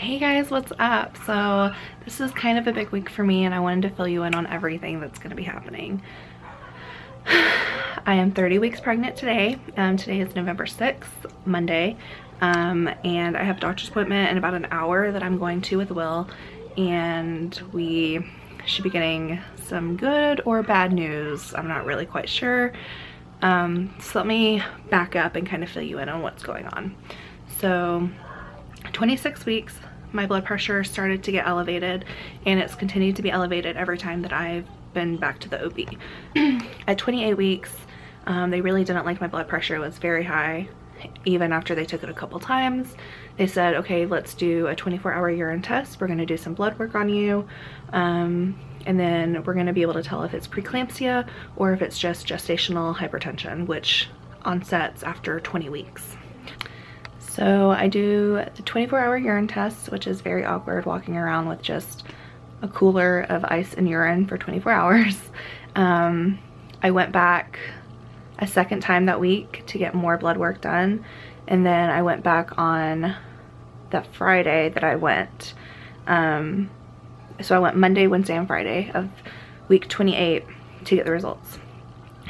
Hey guys, what's up? So this is kind of a big week for me and I wanted to fill you in on everything that's going to be happening. I am 30 weeks pregnant today. Today is November 6th, Monday, and I have a doctor's appointment in about an hour that I'm going to with Will, and we should be getting some good or bad news. I'm not really quite sure. So let me back up and kind of fill you in on what's going on. So 26 weeks, my blood pressure started to get elevated, and it's continued to be elevated every time that I've been back to the OB. At 28 weeks, they really didn't like my blood pressure. It was very high. Even after they took it a couple times, they said, okay, let's do a 24-hour urine test. We're gonna do some blood work on you. And then we're gonna be able to tell if it's preeclampsia or if it's just gestational hypertension, which onsets after 20 weeks. So I do the 24-hour urine test, which is very awkward, walking around with just a cooler of ice and urine for 24 hours. I went back a second time that week to get more blood work done, and then I went back on that Friday that I went. So I went Monday, Wednesday, and Friday of week 28 to get the results.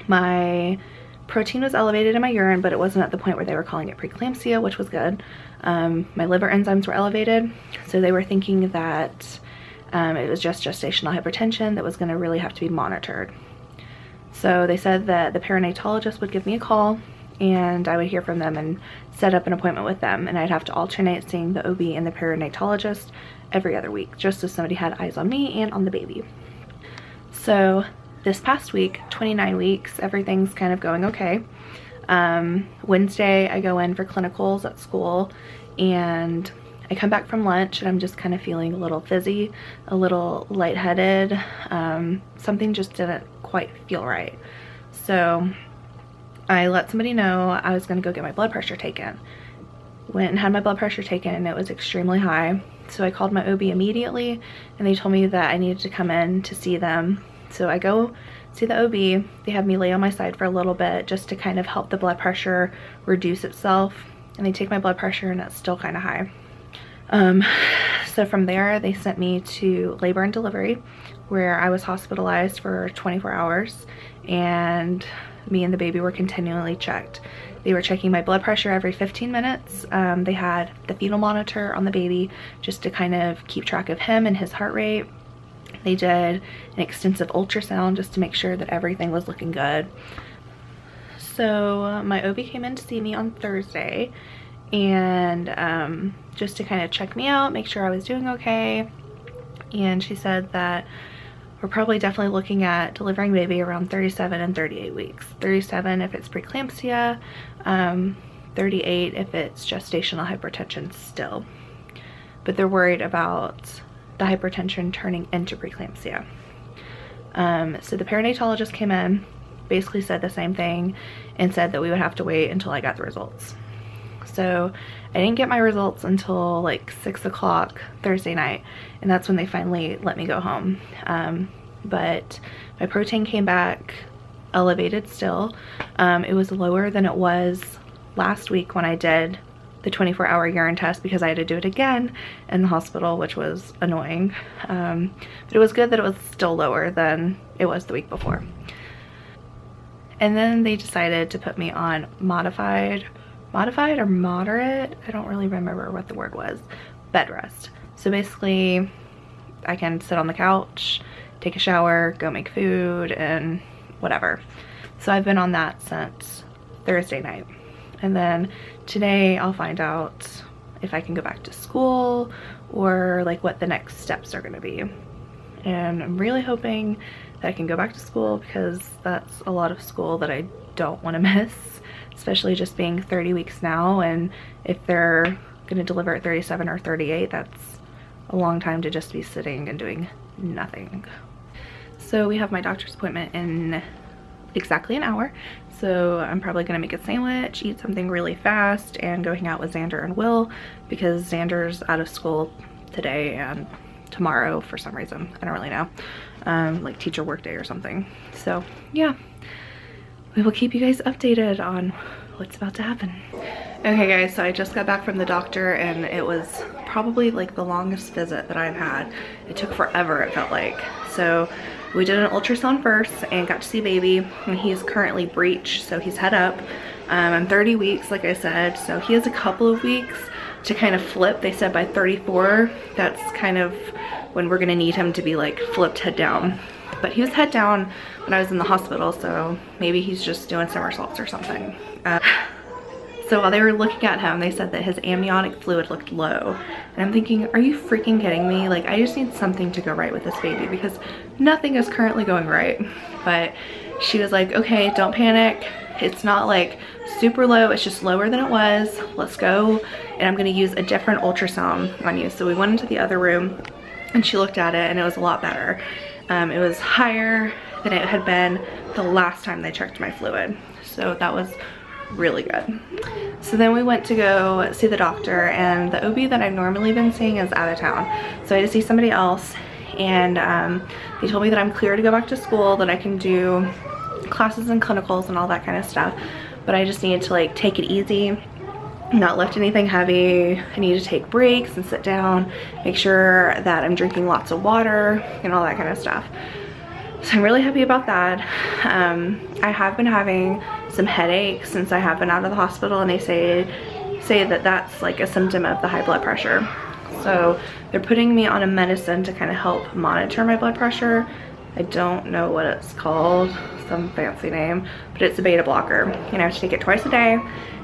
My protein was elevated in my urine, but it wasn't at the point where they were calling it preeclampsia, which was good. My liver enzymes were elevated, so they were thinking that it was just gestational hypertension that was going to really have to be monitored. So they said that the perinatologist would give me a call and I would hear from them and set up an appointment with them, and I'd have to alternate seeing the OB and the perinatologist every other week, just as somebody had eyes on me and on the baby. So this past week, 29 weeks, everything's kind of going okay. Wednesday I go in for clinicals at school, and I come back from lunch and I'm just kind of feeling a little fizzy, a little lightheaded. Something just didn't quite feel right. So I let somebody know I was going to go get my blood pressure taken. Went and had my blood pressure taken, and it was extremely high. So I called my OB immediately, and they told me that I needed to come in to see them. So I go see the OB. They have me lay on my side for a little bit just to kind of help the blood pressure reduce itself. And they take my blood pressure, and it's still kind of high. So from there, they sent me to labor and delivery, where I was hospitalized for 24 hours, and me and the baby were continually checked. They were checking my blood pressure every 15 minutes. They had the fetal monitor on the baby just to kind of keep track of him and his heart rate. They did an extensive ultrasound just to make sure that everything was looking good. So my OB came in to see me on Thursday, and just to kind of check me out, make sure I was doing okay. And she said that we're probably definitely looking at delivering baby around 37 and 38 weeks. 37 if it's preeclampsia, 38 if it's gestational hypertension still. But they're worried about the hypertension turning into preeclampsia. So the perinatologist came in, basically said the same thing, and said that we would have to wait until I got the results. So I didn't get my results until like 6 o'clock Thursday night, and that's when they finally let me go home. But my protein came back elevated still. It was lower than it was last week when I did the 24-hour urine test, because I had to do it again in the hospital, which was annoying. But it was good that it was still lower than it was the week before. And then they decided to put me on modified or moderate, I don't really remember what the word was, Bedrest. So basically I can sit on the couch, take a shower, go make food, and whatever. So I've been on that since Thursday night. And then today I'll find out if I can go back to school or like what the next steps are going to be. And I'm really hoping that I can go back to school, because that's a lot of school that I don't want to miss, especially just being 30 weeks now. And if they're going to deliver at 37 or 38, that's a long time to just be sitting and doing nothing. So we have my doctor's appointment in exactly an hour. So I'm probably going to make a sandwich, eat something really fast, and go hang out with Xander and Will, because Xander's out of school today and tomorrow for some reason. I don't really know. Like teacher work day or something. So yeah, we will keep you guys updated on what's about to happen. Okay guys, so I just got back from the doctor, and it was probably like the longest visit that I've had. It took forever, it felt like. So we did an ultrasound first and got to see baby, and he's currently breech, so he's head up. I'm 30 weeks, like I said, so he has a couple of weeks to kind of flip. They said by 34, that's kind of when we're gonna need him to be like flipped head down. But he was head down when I was in the hospital, so maybe he's just doing somersaults or something. So while they were looking at him, they said that his amniotic fluid looked low. And I'm thinking, are you freaking kidding me? Like, I just need something to go right with this baby because nothing is currently going right. But she was like, okay, don't panic. It's not like super low, it's just lower than it was. Let's go, and I'm gonna use a different ultrasound on you. So we went into the other room and she looked at it, and it was a lot better. It was higher than it had been the last time they checked my fluid. So that was really good. So then we went to go see the doctor, and the OB that I've normally been seeing is out of town. So I had to see somebody else, and they told me that I'm clear to go back to school, that I can do classes and clinicals and all that kind of stuff. But I just needed to like take it easy, not lift anything heavy. I need to take breaks and sit down, make sure that I'm drinking lots of water and all that kind of stuff. So I'm really happy about that. I have been having some headaches since I have been out of the hospital, and they say that that's like a symptom of the high blood pressure. So they're putting me on a medicine to kind of help monitor my blood pressure. I don't know what it's called, some fancy name, but it's a beta blocker. And I have to take it twice a day,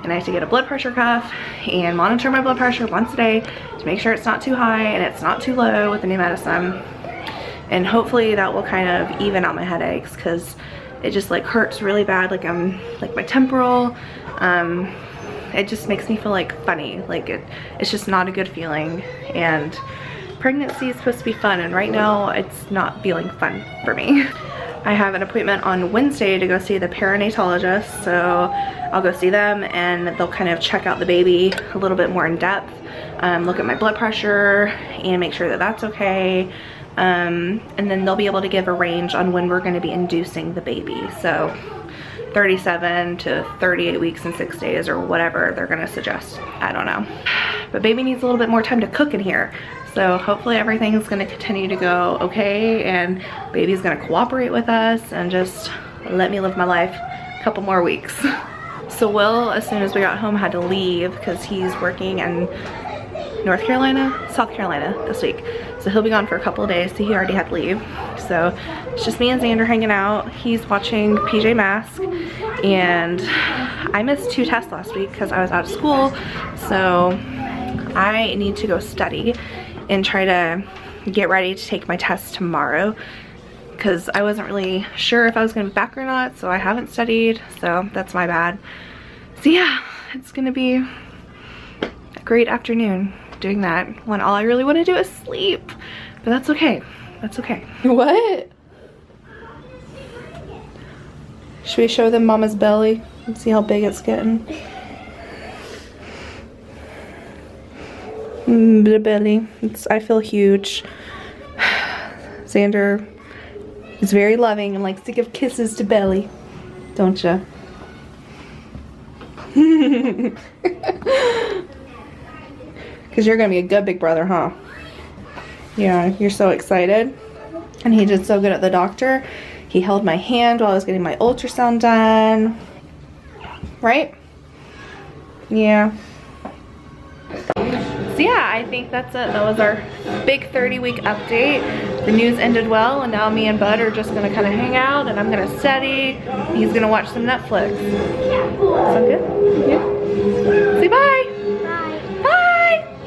and I have to get a blood pressure cuff and monitor my blood pressure once a day to make sure it's not too high and it's not too low with the new medicine. And hopefully that will kind of even out my headaches, because it just like hurts really bad, like I'm like my temporal. It just makes me feel like funny, like it's just not a good feeling. And pregnancy is supposed to be fun, and right now it's not feeling fun for me. I have an appointment on Wednesday to go see the perinatologist, so I'll go see them and they'll kind of check out the baby a little bit more in depth, look at my blood pressure and make sure that that's okay. And then they'll be able to give a range on when we're going to be inducing the baby. So 37 to 38 weeks and 6 days, or whatever they're going to suggest. I don't know. But baby needs a little bit more time to cook in here. So hopefully everything is going to continue to go okay, and baby's going to cooperate with us and just let me live my life a couple more weeks. So Will, as soon as we got home, had to leave because he's working in North Carolina, South Carolina this week. So he'll be gone for a couple of days, so he already had to leave. So it's just me and Xander hanging out. He's watching PJ Masks, and I missed 2 tests last week because I was out of school. So I need to go study and try to get ready to take my test tomorrow, because I wasn't really sure if I was gonna be back or not, so I haven't studied, so that's my bad. So yeah, it's gonna be a great afternoon doing that when all I really want to do is sleep. But that's okay. That's okay. What? Should we show them Mama's belly and see how big it's getting? The belly. I feel huge. Xander is very loving and likes to give kisses to belly. Don't ya? Because you're going to be a good big brother, huh? Yeah, you're so excited. And he did so good at the doctor. He held my hand while I was getting my ultrasound done. Right? Yeah. So yeah, I think that's it. That was our big 30-week update. The news ended well, and now me and Bud are just going to kind of hang out, and I'm going to study. He's going to watch some Netflix. Sound good? Yeah.